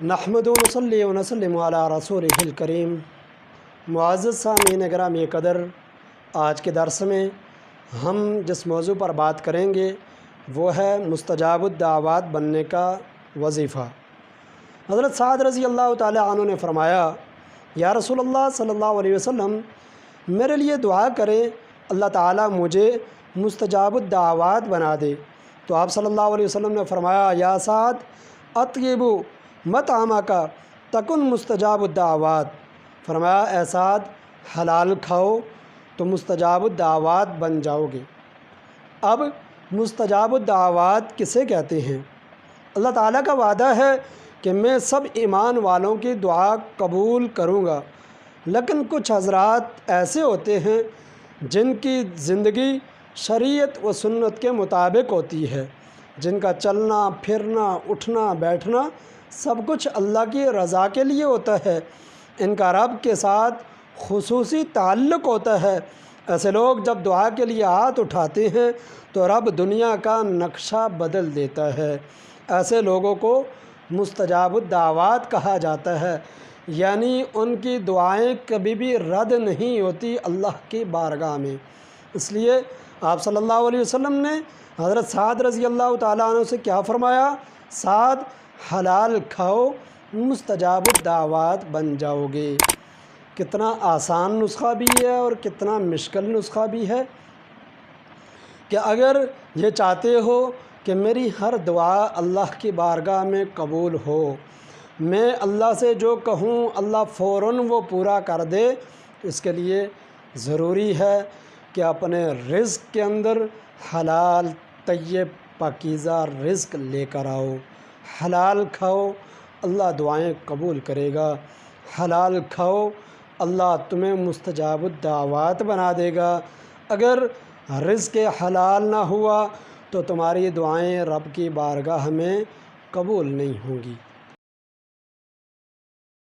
نحمدہ و نصلی و نسلم علی رسولہ الکریم۔ معزز سامعین گرامی قدر، آج کے درس میں ہم جس موضوع پر بات کریں گے وہ ہے مستجاب الدعوات بننے کا وظیفہ۔ حضرت سعد رضی اللہ تعالی عنہ نے فرمایا، یا رسول اللہ صلی اللہ علیہ وسلم، میرے لیے دعا کریں اللہ تعالیٰ مجھے مستجاب الدعوات بنا دے۔ تو آپ صلی اللہ علیہ وسلم نے فرمایا، یا سعد اطیب مطعمک تکن مستجاب الدعوات۔ فرمایا، اے سعد حلال کھاؤ تو مستجاب الدعوات بن جاؤ گے۔ اب مستجاب الدعوات کسے کہتے ہیں؟ اللہ تعالیٰ کا وعدہ ہے کہ میں سب ایمان والوں کی دعا قبول کروں گا، لیکن کچھ حضرات ایسے ہوتے ہیں جن کی زندگی شریعت و سنت کے مطابق ہوتی ہے، جن کا چلنا پھرنا اٹھنا بیٹھنا سب کچھ اللہ کی رضا کے لیے ہوتا ہے، ان کا رب کے ساتھ خصوصی تعلق ہوتا ہے۔ ایسے لوگ جب دعا کے لیے ہاتھ اٹھاتے ہیں تو رب دنیا کا نقشہ بدل دیتا ہے۔ ایسے لوگوں کو مستجاب الدعوات کہا جاتا ہے، یعنی ان کی دعائیں کبھی بھی رد نہیں ہوتی اللہ کی بارگاہ میں۔ اس لیے آپ صلی اللہ علیہ وسلم نے حضرت سعد رضی اللہ تعالیٰ عنہ سے کیا فرمایا؟ سعد حلال کھاؤ مستجاب الدعوات بن جاؤ گے۔ کتنا آسان نسخہ بھی ہے اور کتنا مشکل نسخہ بھی ہے کہ اگر یہ چاہتے ہو کہ میری ہر دعا اللہ کی بارگاہ میں قبول ہو، میں اللہ سے جو کہوں اللہ فوراً وہ پورا کر دے، اس کے لیے ضروری ہے کہ اپنے رزق کے اندر حلال طیب پاکیزہ رزق لے کر آؤ۔ حلال کھاؤ، اللہ دعائیں قبول کرے گا۔ حلال کھاؤ، اللہ تمہیں مستجاب الدعوات بنا دے گا۔ اگر رزق حلال نہ ہوا تو تمہاری دعائیں رب کی بارگاہ میں قبول نہیں ہوں گی۔